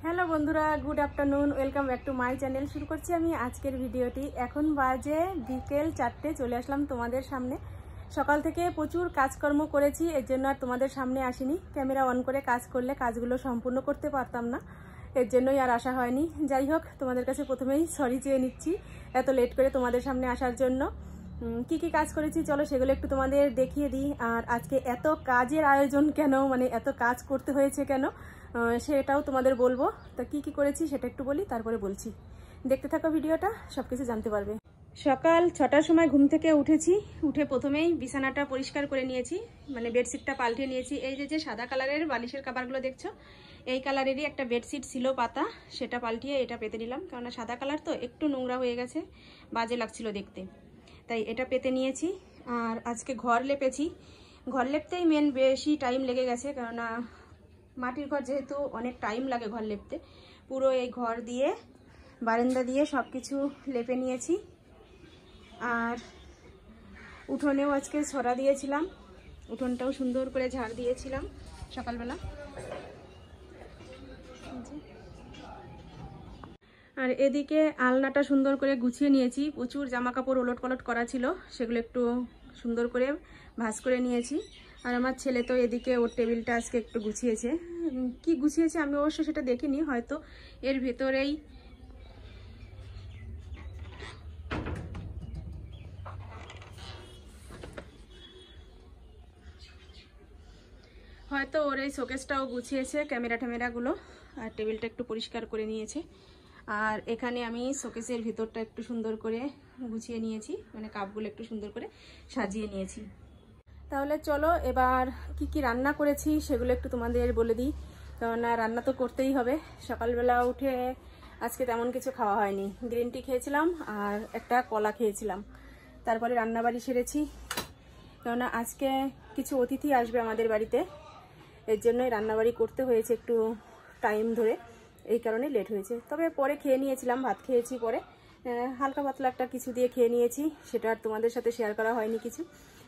Hello বন্ধুরা, good afternoon, welcome back to my channel. শুরু করছি আমি আজকের ভিডিওটি। এখন বাজে বিকেল 4টে, চলে আসলাম তোমাদের সামনে। সকাল থেকে প্রচুর কাজকর্ম করেছি, এর জন্য আর তোমাদের সামনে আসিনি। ক্যামেরা অন করে কাজ করলে কাজগুলো সম্পূর্ণ করতে পারতাম না, এর জন্যই আর আসা হয়নি। যাই হোক, তোমাদের কাছে প্রথমেই সরি চেয়ে নিচ্ছি এত লেট করে তোমাদের সামনে আসার জন্য। কি কি কাজ করেছি চলো সেগুলো একটু তোমাদের দেখিয়ে দিই। আর আজকে এত কাজের আয়োজন কেন, মানে এত কাজ করতে হয়েছে কেন, সেটাও তোমাদের বলবো। তা কি কি করেছি সেটা একটু বলি, তারপরে বলছি। দেখতে থাকো ভিডিওটা, সব কিছু জানতে পারবে। সকাল 6টার সময় ঘুম থেকে উঠেছি। উঠে প্রথমেই বিছানাটা পরিষ্কার করে নিয়েছি, মানে বেডশিটটা পাল্টে নিয়েছি। এই যে সাদা কালারের বালিশের কাভারগুলো দেখছো, এই কালারেরই একটা বেডশিট ছিল পাতা, সেটা পাল্টিয়ে এটা পেতে নিলাম। কেননা সাদা কালার তো একটু নোংরা হয়ে গেছে, বাজে লাগছিল দেখতে, তাই এটা পেতে নিয়েছি। আর আজকে ঘর লেপেছি। ঘর লেপতেই মেন বেশি টাইম লেগে গেছে, কেননা মাটির ঘর যেহেতু অনেক টাইম লাগে ঘর লেপতে। পুরো এই ঘর দিয়ে বারান্দা দিয়ে সব কিছু লেপে নিয়েছি। আর উঠোনেও আজকে ছড়া দিয়েছিলাম, উঠোনটাও সুন্দর করে ঝাড় দিয়েছিলাম সকালবেলা। আর এদিকে আলনাটা সুন্দর করে গুছিয়ে নিয়েছি। প্রচুর জামা কাপড় ওলট পালট করা ছিল, সেগুলো একটু সুন্দর করে ভাঁজ করে নিয়েছি। আর আমার ছেলে তো এদিকে ওর টেবিলটা আজকে একটু গুছিয়েছে। কি গুছিয়েছে আমি অবশ্য সেটা দেখিনি, হয়তো এর ভেতরেই ওর এই শোকেসটাও গুছিয়েছে, ক্যামেরা ট্যামেরাগুলো। আর টেবিলটা একটু পরিষ্কার করে নিয়েছে। আর এখানে আমি শোকেসের ভিতরটা একটু সুন্দর করে গুছিয়ে নিয়েছি, মানে কাপগুলো একটু সুন্দর করে সাজিয়ে নিয়েছি। তাহলে চলো এবার কি কি রান্না করেছি সেগুলো একটু তোমাদের বলে দিই, কেননা রান্না তো করতেই হবে। সকালবেলা উঠে আজকে তেমন কিছু খাওয়া হয়নি, গ্রিন টি খেয়েছিলাম আর একটা কলা খেয়েছিলাম। তারপরে রান্নাবাড়ি সেরেছি, কেননা আজকে কিছু অতিথি আসবে আমাদের বাড়িতে, এর জন্যই রান্নাবাড়ি করতে হয়েছে একটু টাইম ধরে, এই কারণে লেট হয়েছে। তবে পরে খেয়ে নিয়েছিলাম, ভাত খেয়েছি পরে, হালকা পাতলা একটা কিছু দিয়ে খেয়ে নিয়েছি, সেটা আর তোমাদের সাথে শেয়ার করা হয়নি কিছু।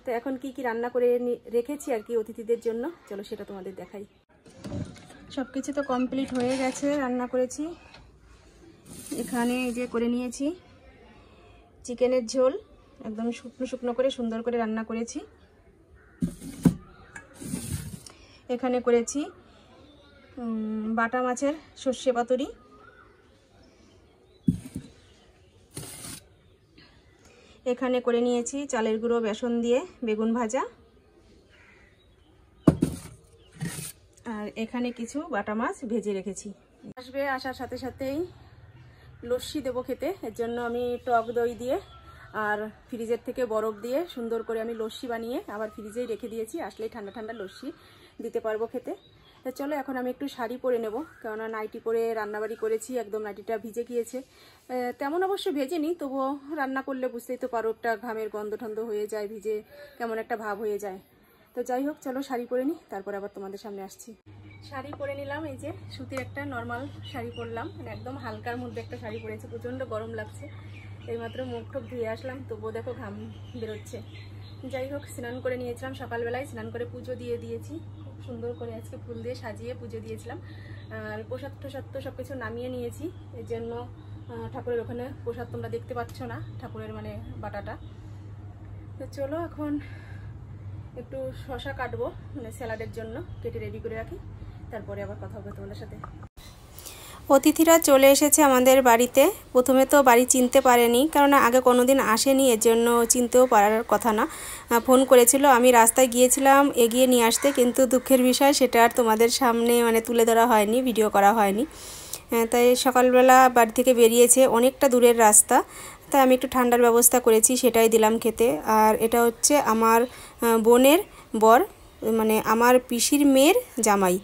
তো এখন কি কি রান্না করে রেখেছি আর কি অতিথিদের জন্য, চলো সেটা তোমাদের দেখাই। সব কিছু তো কমপ্লিট হয়ে গেছে, রান্না করেছি। এখানে এই যে করে নিয়েছি চিকেনের ঝোল, একদম শুকনো শুকনো করে সুন্দর করে রান্না করেছি। এখানে করেছি বাটা মাছের সর্ষে পাতুরি। এখানে করে নিয়েছি চালের গুঁড়ো বেসন দিয়ে বেগুন ভাজা। আর এখানে কিছু বাটা মাছ ভেজে রেখেছি। আসবে, আসার সাথে সাথেই লস্যি দেবো খেতে, এর জন্য আমি টক দই দিয়ে আর ফ্রিজের থেকে বরফ দিয়ে সুন্দর করে আমি লস্যি বানিয়ে আবার ফ্রিজেই রেখে দিয়েছি। আসলেই ঠান্ডা ঠান্ডা লস্যি দিতে পারবো খেতে। তো চলো এখন আমি একটু শাড়ি পরে নেব, কেননা নাইটি পরে রান্নাবাড়ি করেছি, একদম নাইটিটা ভিজে গিয়েছে। তেমন অবশ্য ভেজেনি, তবুও রান্না করলে বুঝতেই তো পারো, একটা ঘামের গন্ধ টন্ধ হয়ে যায়, ভিজে কেমন একটা ভাব হয়ে যায়। তো যাই হোক, চলো শাড়ি পরে নিই, তারপর আবার তোমাদের সামনে আসছি। শাড়ি পরে নিলাম, এই যে সুতির একটা নর্মাল শাড়ি পরলাম, মানে একদম হালকার মধ্যে একটা শাড়ি পরেছি। প্রচণ্ড গরম লাগছে, এইমাত্র মুখ ঠোক ধুয়ে আসলাম, তবুও দেখো ঘাম বেরোচ্ছে। যাই হোক, স্নান করে নিয়েছিলাম সকালবেলায়, স্নান করে পুজো দিয়ে দিয়েছি। সুন্দর করে আজকে ফুল দিয়ে সাজিয়ে পুজো দিয়েছিলাম। আর প্রসাদ টোসাদ তো সব কিছু নামিয়ে নিয়েছি, এর জন্য ঠাকুরের ওখানে প্রসাদ তোমরা দেখতে পাচ্ছ না, ঠাকুরের মানে বাটাটা। তো চলো এখন একটু শসা কাটবো, মানে স্যালাডের জন্য কেটে রেডি করে রাখি, তারপরে আবার কথা হবে তোমাদের সাথে। অতিথিরা চলে এসেছে আমাদের বাড়িতে। প্রথমে তো বাড়ি চিনতে পারেনি, কারণ আগে কোনোদিন আসেনি, এর জন্য চিনতেও পারার কথা না। ফোন করেছিল, আমি রাস্তায় গিয়েছিলাম এগিয়ে নিয়ে আসতে, কিন্তু দুঃখের বিষয় সেটা আর তোমাদের সামনে মানে তুলে ধরা হয়নি, ভিডিও করা হয়নি। তাই সকালবেলা বাড়ি থেকে বেরিয়েছে, অনেকটা দূরের রাস্তা, তাই আমি একটু ঠান্ডার ব্যবস্থা করেছি, সেটাই দিলাম খেতে। আর এটা হচ্ছে আমার বোনের বর, মানে আমার পিসির মেয়ের জামাই।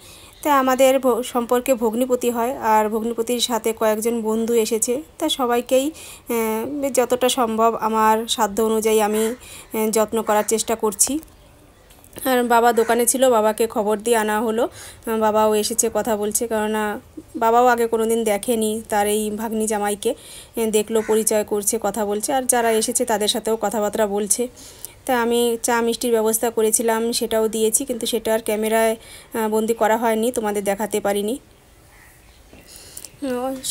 তা আমাদের সম্পর্কে ভগ্নিপতি হয়, আর ভগ্নিপতির সাথে কয়েকজন বন্ধু এসেছে। তা সবাইকেই যতটা সম্ভব আমার সাধ্য অনুযায়ী আমি যত্ন করার চেষ্টা করছি। আর বাবা দোকানে ছিল, বাবাকে খবর দিয়ে আনা হলো, বাবাও এসেছে, কথা বলছে, কেননা বাবাও আগে কোনো দিন দেখেনি তার এই ভাগ্নি জামাইকে। দেখলো, পরিচয় করছে, কথা বলছে, আর যারা এসেছে তাদের সাথেও কথাবার্তা বলছে। তা আমি চা মিষ্টির ব্যবস্থা করেছিলাম, সেটাও দিয়েছি, কিন্তু সেটা আর ক্যামেরায় বন্দি করা হয়নি, তোমাদের দেখাতে পারিনি।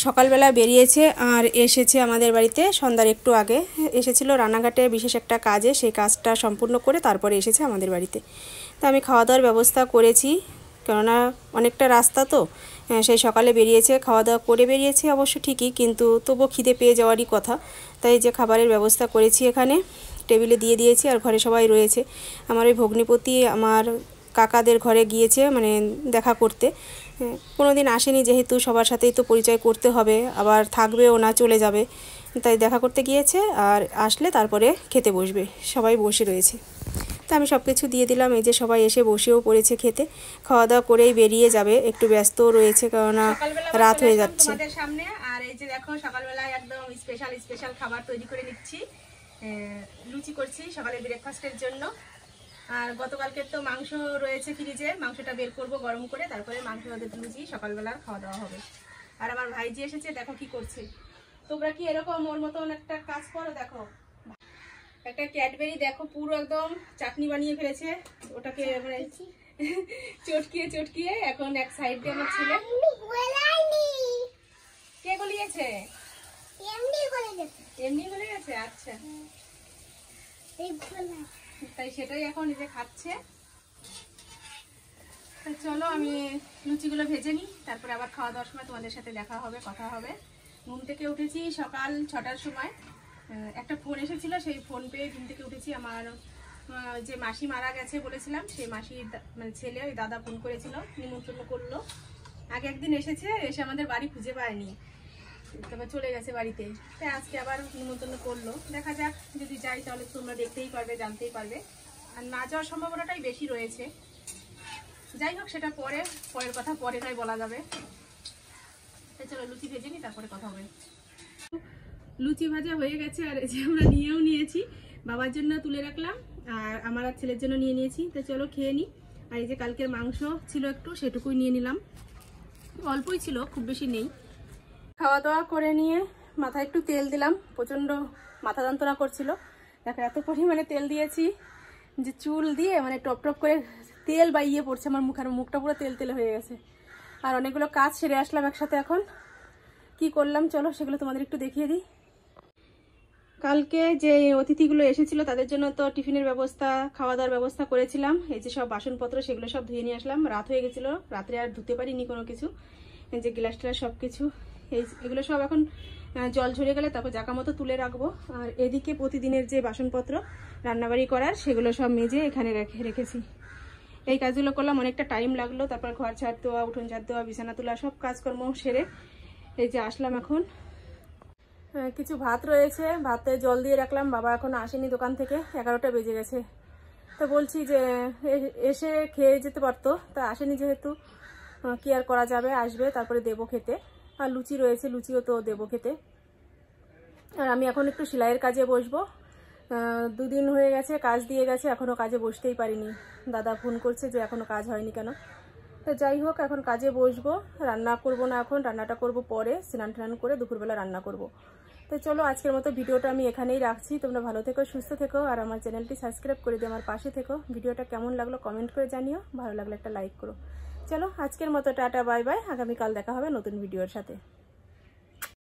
সকালবেলা বেরিয়েছে আর এসেছে আমাদের বাড়িতে সন্ধ্যার একটু আগে এসেছিল রানাঘাটে বিশেষ একটা কাজে, সেই কাজটা সম্পূর্ণ করে তারপরে এসেছে আমাদের বাড়িতে। তো আমি খাওয়া দাওয়ার ব্যবস্থা করেছি, কেননা অনেকটা রাস্তা তো, সেই সকালে বেরিয়েছে, খাওয়া দাওয়া করে বেরিয়েছে অবশ্য ঠিকই, কিন্তু তবুও খিদে পেয়ে যাওয়ারই কথা। তাই যে খাবারের ব্যবস্থা করেছি এখানে টেবিলে দিয়ে দিয়েছি, আর ঘরে সবাই রয়েছে। আমার ওই ভগ্নিপতি আমার কাকাদের ঘরে গিয়েছে মানে দেখা করতে, কোনো দিন আসেনি, যেহেতু সবার সাথেই তো পরিচয় করতে হবে, আবার থাকবেও না, চলে যাবে, তাই দেখা করতে গিয়েছে। আর আসলে তারপরে খেতে বসবে, সবাই বসে রয়েছে। তো আমি সব কিছু দিয়ে দিলাম, এই যে সবাই এসে বসেও পড়েছে খেতে, খাওয়া দাওয়া করেই বেরিয়ে যাবে, একটু ব্যস্তও রয়েছে কেননা রাত হয়ে যাচ্ছে। তোমাদের সামনে আর এই যে দেখো সকালবেলায় একদম স্পেশাল খাবার তৈরি করে নিচ্ছি, লুচি করছি সকালের ব্রেকফাস্টের জন্য। আর গতকালকের তো মাংস রয়েছে ফ্রিজে, মাংসটা বের করব গরম করে, তারপরে মাংস লুচি সকালবেলার খাওয়া দাওয়া হবে। আর আমার ভাইজি এসেছে, দেখো কি করছে। তোমরা কি এরকম ওর মতন একটা কাজ করো? দেখো একটা ক্যাডবেরি দেখো পুরো একদম চাটনি বানিয়ে ফেলেছে, ওটাকে মানে চটকিয়ে এখন এক সাইড দিয়ে আমার ছেলে। কে গলিয়েছে? এমনি গলে গেছে। আচ্ছা, তাই সেটাই এখন নিজে খাচ্ছে। চলো আমি লুচিগুলো ভেজে নিই, তারপরে আবার খাওয়া দাওয়ার সময় তোমাদের সাথে দেখা হবে, কথা হবে। ঘুম থেকে উঠেছি সকাল 6টার সময়, একটা ফোন এসেছিল, সেই ফোন পেয়ে ঘুম থেকে উঠেছি। আমার যে মাসি মারা গেছে বলেছিলাম, সেই মাসির মানে ছেলে, ওই দাদা ফোন করেছিল, নিমন্ত্রণ করলো। আগে একদিন এসেছে, এসে আমাদের বাড়ি খুঁজে পায়নি, তারপর চলে গেছে বাড়িতে। তাই আজকে আবার নিমন্ত্রণ করলো, দেখা যাক, যদি যাই তাহলে তোমরা দেখতেই পারবে, জানতেই পারবে। আর না যাওয়ার সম্ভাবনাটাই বেশি রয়েছে। যাই হোক, সেটা পরের কথা পরে নয় বলা যাবে। চলো লুচি ভেজে নিই, তারপরে কথা হবে। লুচি ভাজা হয়ে গেছে, আর এই যে আমরা নিয়েও নিয়েছি, বাবার জন্য তুলে রাখলাম আর আমার আর ছেলের জন্য নিয়ে নিয়েছি। তো চলো খেয়ে নিই। আর এই যে কালকের মাংস ছিল একটু, সেটুকুই নিয়ে নিলাম, অল্পই ছিল, খুব বেশি নেই। খাওয়া দাওয়া করে নিয়ে মাথায় একটু তেল দিলাম, প্রচণ্ড মাথা যন্ত্রণা করছিল। দেখো এত পরিমাণে তেল দিয়েছি যে চুল দিয়ে মানে টপ টপ করে তেল বাইয়ে পড়ছে আমার মুখের, মুখটা পুরো তেল তেল হয়ে গেছে। আর অনেকগুলো কাজ সেরে আসলাম একসাথে। এখন কি করলাম চলো সেগুলো তোমাদের একটু দেখিয়ে দিই। কালকে যে অতিথিগুলো এসেছিল তাদের জন্য তো টিফিনের ব্যবস্থা, খাওয়া দাওয়ার ব্যবস্থা করেছিলাম। এই যে সব বাসনপত্র সেগুলো সব ধুয়ে নিয়ে আসলাম, রাত হয়ে গেছিলো, রাত্রে আর ধুতে পারিনি কোনো কিছু। এই যে গ্লাস টেলাস সব কিছু, এগুলো সব এখন জল ঝরে গেলে তারপর জায়গা মতো তুলে রাখবো। আর এদিকে প্রতিদিনের যে বাসনপত্র রান্নাবাড়ি করার, সেগুলো সব মেজে এখানে রেখেছি। এই কাজগুলো করলাম, অনেকটা টাইম লাগলো। তারপর ঘর ঝাড় দেওয়া, উঠোন ঝাড় দেওয়া, বিছানা তোলা, সব কাজকর্ম সেরে এই যে আসলাম। এখন কিছু ভাত রয়েছে, ভাতে জল দিয়ে রাখলাম, বাবা এখন আসেনি দোকান থেকে, 11টা বেজে গেছে। তো বলছি যে এসে খেয়ে যেতে পারতো, তা আসেনি যেহেতু কি আর করা যাবে, আসবে তারপরে দেবো খেতে। আর লুচি রয়েছে, লুচিও তো দেবো খেতে। আর আমি এখন একটু সেলাইয়ের কাজে বসবো। 2 দিন হয়ে গেছে, কাজ দিয়ে গেছে, এখনও কাজে বসতেই পারিনি। দাদা ফোন করছে যে এখনও কাজ হয়নি কেন। তো যাই হোক, এখন কাজে বসবো। রান্না করব না, এখন রান্নাটা করব পরে, স্নান টান করে দুপুরবেলা রান্না করব। তো চলো আজকের মতো ভিডিওটা আমি এখানেই রাখছি। তোমরা ভালো থেকো, সুস্থ থেকো, আর আমার চ্যানেলটি সাবস্ক্রাইব করে দিয়ে আমার পাশে থেকো। ভিডিওটা কেমন লাগলো কমেন্ট করে জানিও, ভালো লাগলে একটা লাইক করো। চলো আজকের মতো টাটা, বাই বাই। আগামীকাল দেখা হবে নতুন ভিডিওর সাথে।